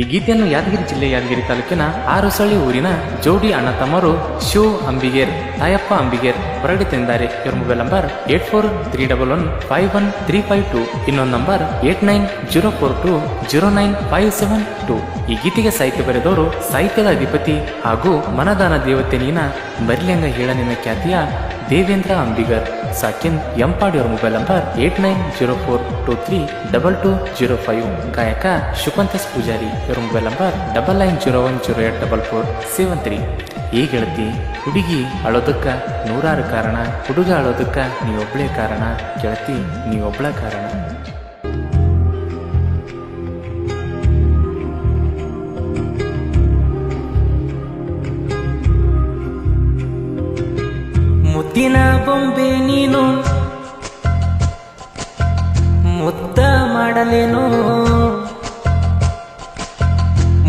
ಈ ಗೀತೆಯನ್ನು ಯಾದಗಿರಿ ಜಿಲ್ಲೆ ಯಾದಗಿರಿ ತಾಲೂಕಿನ ಆರಸಳ್ಳಿ ಊರಿನ ಜೋಡಿ ಅಣ್ಣ ತಮ್ಮರು ಶಿವ್ ಅಂಬಿಗೇರ್, ತಾಯಪ್ಪ ಅಂಬಿಗೇರ್ ಹೊರಗಡೆ ತಂದಿದ್ದಾರೆ. ಇವರ ಮೊಬೈಲ್ ನಂಬರ್ 8431151352. ಇನ್ನೊಂದು ನಂಬರ್ 8904209572. ಈ ಗೀತೆಗೆ ಸಾಹಿತ್ಯ ಬರೆದವರು ಸಾಹಿತ್ಯದ ಅಧಿಪತಿ ಹಾಗೂ ಮನದಾನ ದೇವತೆ ನೀನ ಮರಿಲಿಂಗ ಹೇಳನಿನ ಖ್ಯಾತಿಯ ದೇವೇಂದ್ರ ಅಂಬಿಗರ್ ಸಾಕಿನ್ ಎಂಪಾಡಿ. ಅವರ ಮೊಬೈಲ್ ನಂಬರ್ 8904232205. ಗಾಯಕ ಶುಕಂತಸ್ ಪೂಜಾರಿ. ಇವರ ಮೊಬೈಲ್ ನಂಬರ್ 9901084473. ಈ ಗೆಳತಿ, ಹುಡುಗಿ ಅಳೋದಕ್ಕ ನೂರಾರು ಕಾರಣ, ಹುಡುಗ ಅಳೋದಕ್ಕ ನೀವೊಬ್ಳೇ ಕಾರಣ, ಗೆಳತಿ ನೀವೊಬ್ಳ ಕಾರಣ. ಮುದ್ದಿನ ಬೊಂಬೆ ನೀನು ಮುದ್ದ ಮಾಡಲೇನು,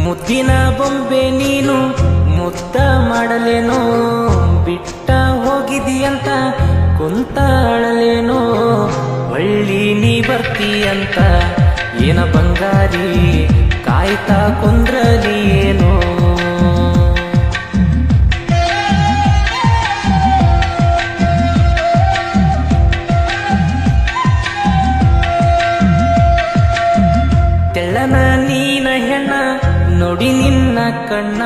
ಮುದ್ದಿನ ಬೊಂಬೆ ನೀನು ಮುದ್ದ ಮಾಡಲೇನು, ಬಿಟ್ಟ ಹೋಗಿದೀಯಂತ ಕುಂತ ಅಳಲೇನು, ಒಳ್ಳಿ ನೀ ಬರ್ತೀಯಂತ ಏನ ಬಂಗಾರಿ ಕಾಯ್ತಾ ಕುಂದ್ರಲಿ ಏನೋ. ತೆಳ್ಳನ ನೀನ ಹೆಣ್ಣ ನೋಡಿ ನಿನ್ನ ಕಣ್ಣ,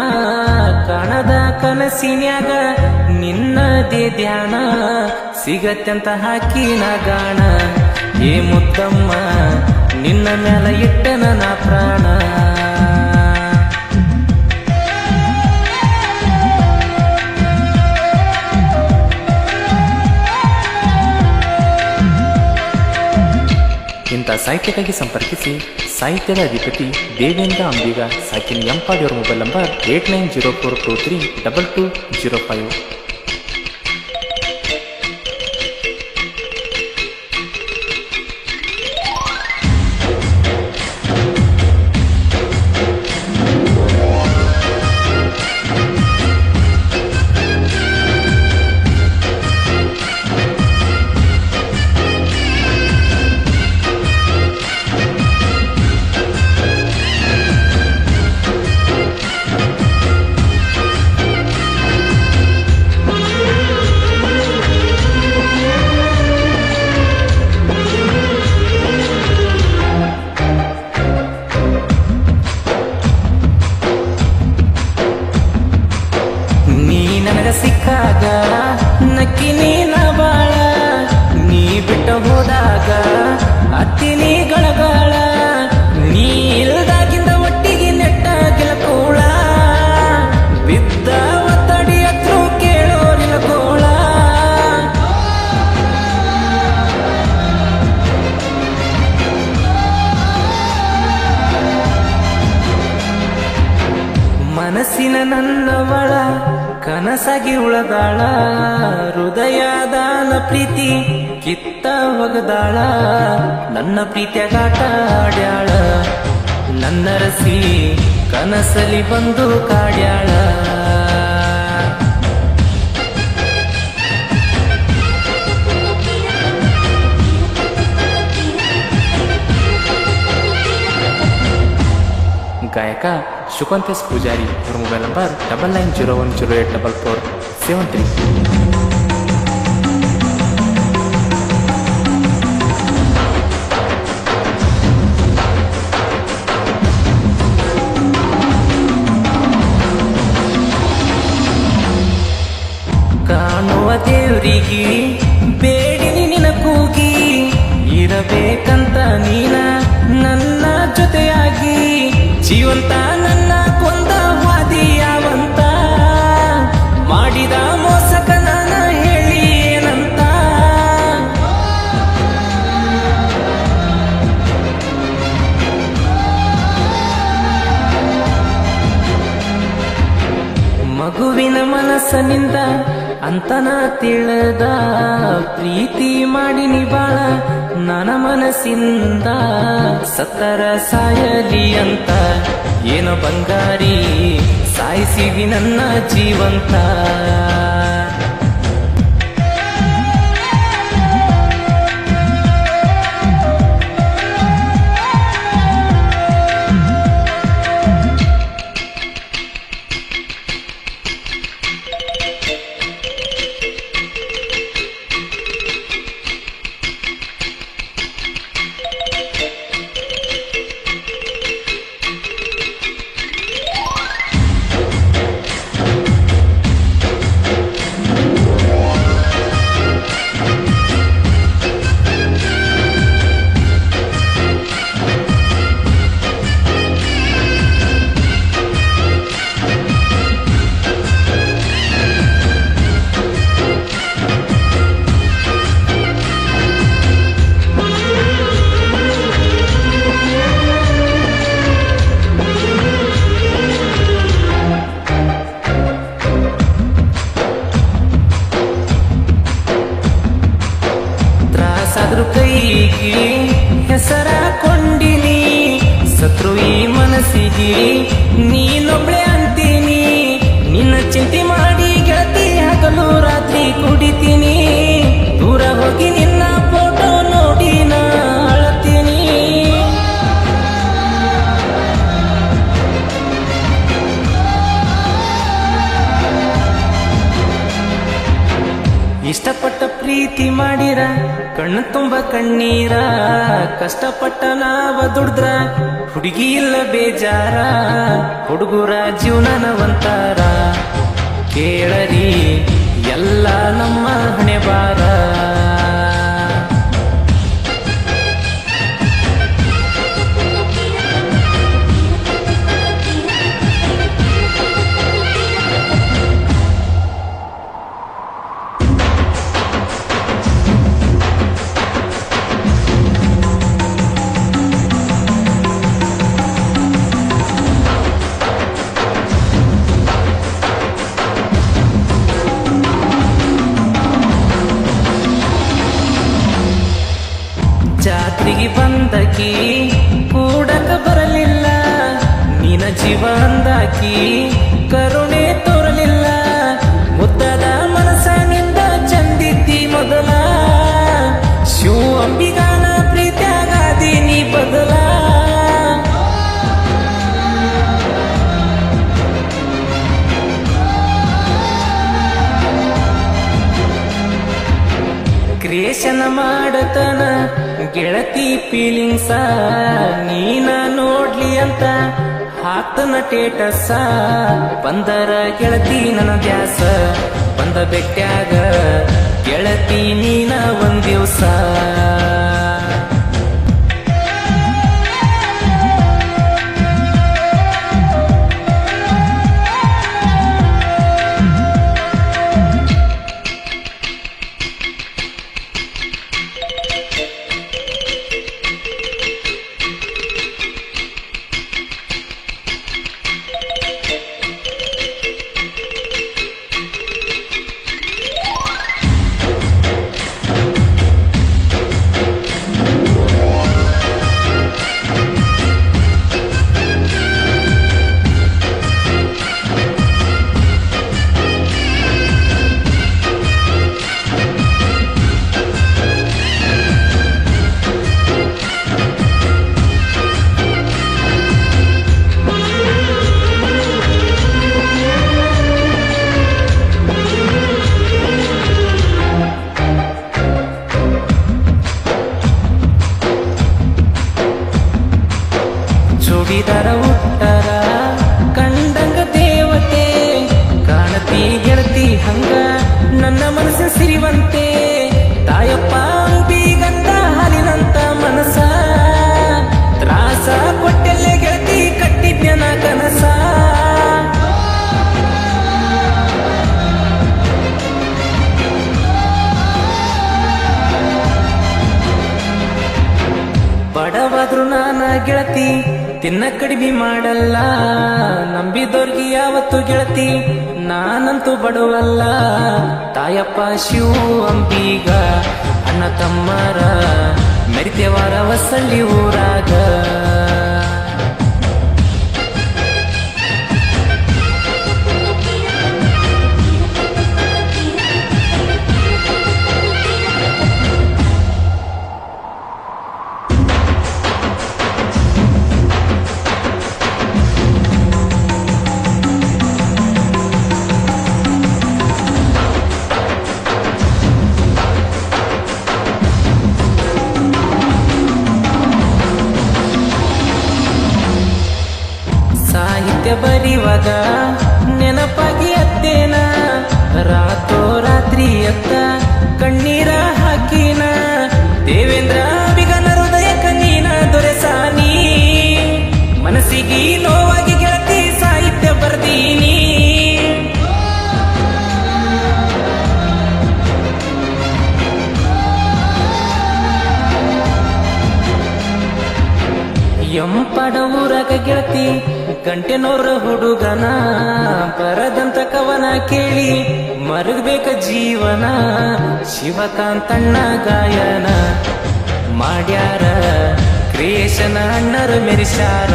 ಕಾಣದ ಕನಸಿನ್ಯಾಗ ನಿನ್ನದೇ ಧ್ಯಾನ, ಸಿಗತ್ತೆಂತ ಹಾಕಿನ ಗಾಣ, ಏ ಮುದ್ದಮ್ಮ ನಿನ್ನ ಮ್ಯಾಲ ಇಟ್ಟನ ನಾ ಪ್ರಾಣ. ಇಂಥ ಸಾಹಿತ್ಯಕ್ಕಾಗಿ ಸಂಪರ್ಕಿಸಿ. ಸಾಹಿತ್ಯದ ಅಧಿಪತಿ ದೇವೇಂದ್ರ ಅಂಬಿಗ ಸಾಕಿನ್ ಎಂಪಾಡಿ. ಅವರ ಮೊಬೈಲ್ ನಂಬರ್ 8904232205. ಸಿಕ್ಕಾಗ ನಕ್ಕಿ ನೀನ ಬಾಳ, ನೀ ಬಿಟ್ಟ ಹೋದಾಗ ಅತ್ತಿನಿ ಗಳಗಾಳ, ನೀ ಇಲ್ದಾಗಿಂದ ಒಟ್ಟಿಗೆ ನೆಟ್ಟ ಗಿಲಕೋಳ, ಬಿದ್ದ ಒತ್ತಡಿ ಹತ್ರ ಕೇಳೋರಿನ ಕೋಳ. ಮನಸ್ಸಿನ ನನ್ನವಳ ಕನಸಾಗಿ ಉಳದಾಳ, ಹೃದಯದಾನ ಪ್ರೀತಿ ಕಿತ್ತ ಒಗದಾಳ, ನನ್ನ ಪ್ರೀತಿಯಾಗಾಟ ಆಡ್ಯಾಳ, ನನ್ನ ರಸಿ ಕನಸಲಿ ಬಂದು ಕಾಡ್ಯಾಳ. ಗಾಯಕ ಶುಕಂತಸ್ ಪೂಜಾರಿ. ಅವರ ಮೊಬೈಲ್ ನಂಬರ್ 9901084473. ಕಾಣುವ ದೇವ್ರಿಗೆ ಬೇಡಿನಿ ನಿನ ಕೂಗಿ, ಇರಬೇಕಂತ ನೀನ ನನ್ನ ಜೊತೆಯಾಗಿ, ಜೀವಂತ ನನ್ನ ಕೊಂದ ವಾದಿ ಯಾವಂತ, ಮಾಡಿದ ಮೋಸಕ ನಾನು ಹೇಳಿ ಏನಂತ. ಮಗುವಿನ ಮನಸ್ಸನಿಂದ ಅಂತನ ತಿಳಿದ, ಪ್ರೀತಿ ಮಾಡಿನಿ ಬಾಳ ನನ್ನ ಮನಸ್ಸಿಂದ, ಸತ್ತರ ಸಾಯಲಿ ಅಂತ ಏನೋ ಬಂಗಾರಿ ಸಾಯಿಸಿವಿ ನನ್ನ ಜೀವಂತ. ನೀನೊಬ್ಳೆ ಅಂತೀನಿ. ನಿನ್ನ ಚಿಂತೆ ಮಾಡಿ ಗೆಳತಿ ಹಗಲು ರಾತ್ರಿ ಕುಡಿತೀನಿ. ದೂರ ಹೋಗಿ ನಿನ್ನ ಫೋಟೋ ನೋಡಿ ನಾ ಅಳತೀನಿ. ಇಷ್ಟಪಟ್ಟ ಪ್ರೀತಿ ಮಾಡಿರ ಕಣ್ಣು ತುಂಬ ಕಣ್ಣೀರ. ಕಷ್ಟಪಟ್ಟ ನಾವ ದುಡ್ದ್ರ ಹುಡುಗಿ ಇಲ್ಲ ಬೇಜಾರ. ಹುಡುಗರ ಜೀವನನ ಒಂತಾರ ಕೇಳರಿ ಎಲ್ಲ ನಮ್ಮ ಹಣೆ ಬಾರ. ಜಾತ್ರೆಗೆ ಬಂದಕಿ ಕೂಡಕ ಬರಲಿಲ್ಲ. ನಿನ ಜೀವ ಅಂದಾಕಿ ಕರುಣೆ ತೋರಲಿಲ್ಲ. ಮುದ್ದಾದ ಮನಸ್ಸಿನಿಂದ ಚಂದಿದ್ದಿ ಮೊದಲ. ಶಿವ ಅಂಬಿಗಾನ ಪ್ರೀತ್ಯಾಗಾದಿ ನೀ ಬದಲ. ಕ್ರಿಯೇಷನ್ ಮಾಡತನ ಗೆಳತಿ ಫೀಲಿಂಗ್ಸ. ನೀನ ನೋಡ್ಲಿ ಅಂತ ಹಾಕ್ತನ ಟೇಟಸ. ಬಂದರ ಗೆಳತಿ ನನ್ನ ದ್ಯಾಸ. ಬಂದ ಬೆಟ್ಟ್ಯಾಗ ಗೆಳತಿ ನೀನ ಒಂದ್ ದಿವ್ಸ. ಜೋಡಿದಾರ ಉಟ್ಟರ ಕಂಡಂಗ ದೇವತೆ. ಕಾಣತಿ ಗೆಳತಿ ಹಂಗ ನನ್ನ ಮನಸ್ಸಿನ ಸಿರಿವಂತೆ. ತಾಯಪ್ಪ ಅಂಬಿಗಂತ ಹಾಲಿನಂತ ಮನಸ. ತ್ರಾಸ ಕೊಟ್ಟೆಲ್ಲೆ ಗೆಳತಿ ಕಟ್ಟಿದ್ಯನ ಕನಸ. ಬಡವಾದ್ರು ನಾನ ಗೆಳತಿ ತಿನ್ನ ಕಡಿಮೆ ಮಾಡಲ್ಲ. ನಂಬಿದೋರ್ಗಿ ಯಾವತ್ತು ಗೆಳತಿ ನಾನಂತೂ ಬಡವಲ್ಲ. ತಾಯಪ್ಪ ಶಿವ ಅಂಬಿಗ ಅಣ್ಣ ತಮ್ಮರ ಮೆರಿತೇವಾರ ಹೊಸಳ್ಳಿ ಊರಾಗ. ಸಾಹಿತ್ಯ ಬರಿವಾಗ ನೆನಪಾಗಿ ಅತ್ತೇನ. ರಾತ್ರಿ ಅತ್ತ ಕಣ್ಣೀರ ಹಾಕಿನ. ದೇವೇಂದ್ರ ಬಿಗನ ಹೃದಯಕ ನೀನ ದೊರೆಸಾನಿ. ಮನಸ್ಸಿಗೆ ನೋವಾಗಿ ಗೆಳತಿ ಸಾಹಿತ್ಯ ಬರ್ದೀನಿ. ಎಂಪಡ ಊರಾಗ ಗೆಳತಿ ಗಂಟೆನೋರ ಹುಡುಗನ. ಬರದಂತ ಕವನ ಕೇಳಿ ಮರುಗಬೇಕ ಜೀವನ. ಶಿವಕಾಂತಣ್ಣ ಗಾಯನ ಮಾಡ್ಯಾರ. ಕ್ರಿಯೇಷನ್ ಅಣ್ಣರು ಮೆರಿಸ್ಯಾರ.